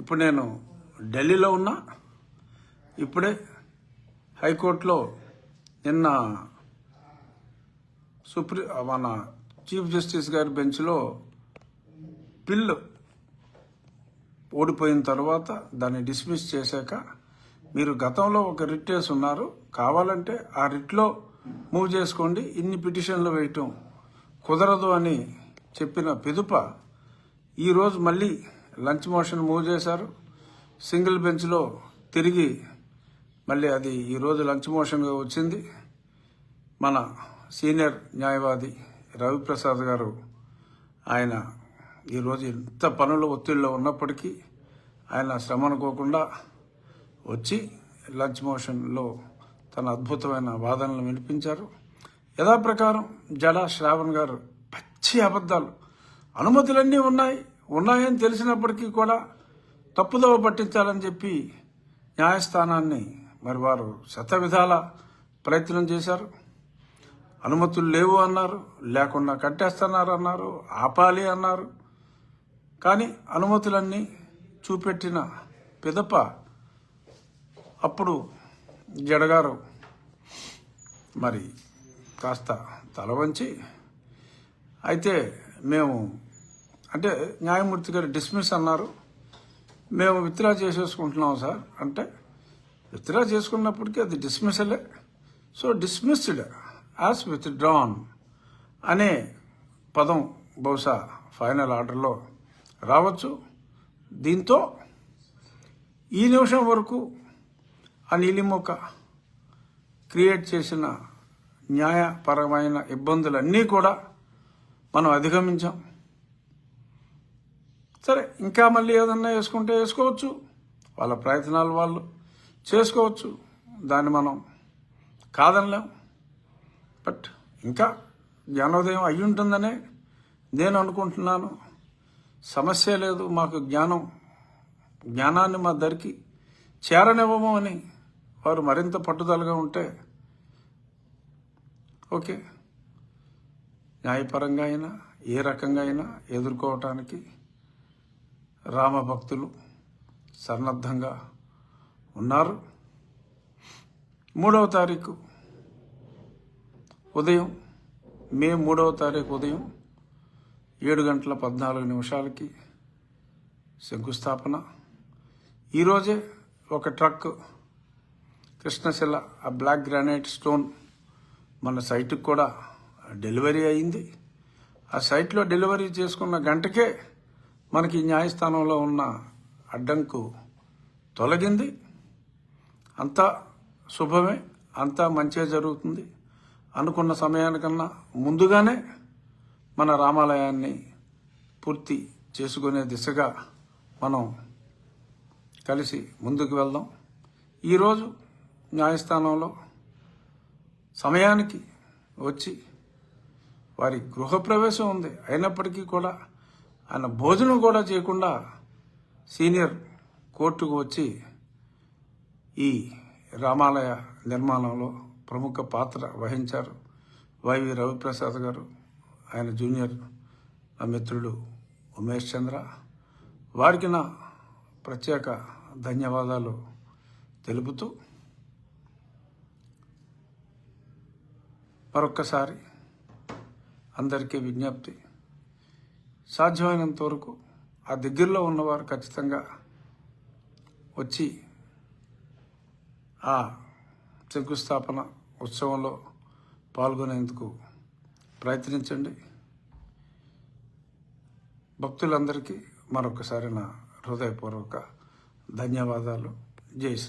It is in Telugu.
ఇప్పుడు నేను ఢిల్లీలో ఉన్నా. ఇప్పుడే హైకోర్టులో నిన్న మన చీఫ్ జస్టిస్ గారి బెంచ్లో బిల్లు ఓడిపోయిన తర్వాత దాన్ని డిస్మిస్ చేశాక మీరు గతంలో ఒక రిట్ వేసి ఉన్నారు, కావాలంటే ఆ రిట్లో మూవ్ చేసుకోండి, ఇన్ని పిటిషన్లు వేయటం కుదరదు అని చెప్పిన పిదుప ఈరోజు మళ్ళీ లంచ్ మోషన్ మూవ్ చేశారు. సింగిల్ బెంచ్లో తిరిగి మళ్ళీ అది ఈరోజు లంచ్ మోషన్గా వచ్చింది. మన సీనియర్ న్యాయవాది రవిప్రసాద్ గారు ఆయన ఈరోజు ఎంత పనుల ఒత్తిడిలో ఉన్నప్పటికీ ఆయన శ్రమ అనుకోకుండా వచ్చి లంచ్ మోషన్లో తన అద్భుతమైన వాదనలు వినిపించారు. యథాప్రకారం జడా శ్రావణ్ గారు పచ్చి అబద్ధాలు, అనుమతులన్నీ ఉన్నాయని తెలిసినప్పటికీ కూడా తప్పుదోవ పట్టించాలని చెప్పి న్యాయస్థానాన్ని మరి వారు శతవిధాల ప్రయత్నం చేశారు. అనుమతులు లేవు అన్నారు, లేకుండా కట్టేస్తున్నారు అన్నారు, ఆపాలి అన్నారు. కానీ అనుమతులన్నీ చూపెట్టిన పిదప అప్పుడు జడగారు మరి కాస్త తల వంచి, అయితే మేము అంటే న్యాయమూర్తి గారు డిస్మిస్ అన్నారు, మేము విత్డ్రా చేసేసుకుంటున్నాం సార్ అంటే, విత్డ్రా చేసుకున్నప్పటికీ అది డిస్మిసలే. సో డిస్మిస్డ్ యాజ్ విత్డ్రాన్ అనే పదం బహుశా ఫైనల్ ఆర్డర్లో రావచ్చు. దీంతో ఈ నిమిషం వరకు ఆ నీలిమొక్క క్రియేట్ చేసిన న్యాయపరమైన ఇబ్బందులన్నీ కూడా మనం అధిగమించాం. సరే, ఇంకా మళ్ళీ ఏదన్నా వేసుకుంటే వేసుకోవచ్చు, వాళ్ళ ప్రయత్నాలు వాళ్ళు చేసుకోవచ్చు, దాన్ని మనం కాదనలేం. బట్ ఇంకా జ్ఞానోదయం అయ్యి ఉంటుందనే నేను అనుకుంటున్నాను. సమస్య లేదు, మాకు జ్ఞానాన్ని మా దగ్గరికి చేరనివ్వము అని వారు మరింత పట్టుదలగా ఉంటే ఓకే, న్యాయపరంగా అయినా ఏ రకంగా అయినా ఎదుర్కోవటానికి రామభక్తులు సన్నద్ధంగా ఉన్నారు. 3వ తారీఖు ఉదయం, మే 3వ తారీఖు ఉదయం 7:14 శంకుస్థాపన. ఈరోజే ఒక ట్రక్ కృష్ణశిల ఆ బ్లాక్ గ్రానైట్ స్టోన్ మన సైట్కి కూడా డెలివరీ అయింది. ఆ సైట్లో డెలివరీ చేసుకున్న గంటకే మనకి న్యాయస్థానంలో ఉన్న అడ్డంకు తొలగింది. అంతా శుభమే, అంతా మంచే జరుగుతుంది. అనుకున్న సమయానికన్నా ముందుగానే మన రామాలయాన్ని పూర్తి చేసుకునే దిశగా మనం కలిసి ముందుకు వెళ్దాం. ఈరోజు న్యాయస్థానంలో సమయానికి వచ్చి వారి గృహప్రవేశం ఉంది, అయినప్పటికీ కూడా ఆయన భోజనం కూడా చేయకుండా సీనియర్ కోర్టుకు వచ్చి ఈ రామాలయ నిర్మాణంలో ప్రముఖ పాత్ర వహించారు వైవి రవిప్రసాద్ గారు, ఆయన జూనియర్ నా మిత్రుడు ఉమేష్ చంద్ర. వారికి నా ప్రత్యేక ధన్యవాదాలు తెలుపుతూ మరొక్కసారి అందరికీ విజ్ఞప్తి, సాధ్యమైనంత వరకు ఆ దగ్గరలో ఉన్నవారు ఖచ్చితంగా వచ్చి ఆ శంకుస్థాపన ఉత్సవంలో పాల్గొనేందుకు ప్రయత్నించండి. భక్తులందరికీ మరొకసారి నా హృదయపూర్వక ధన్యవాదాలు. జై శ్రీ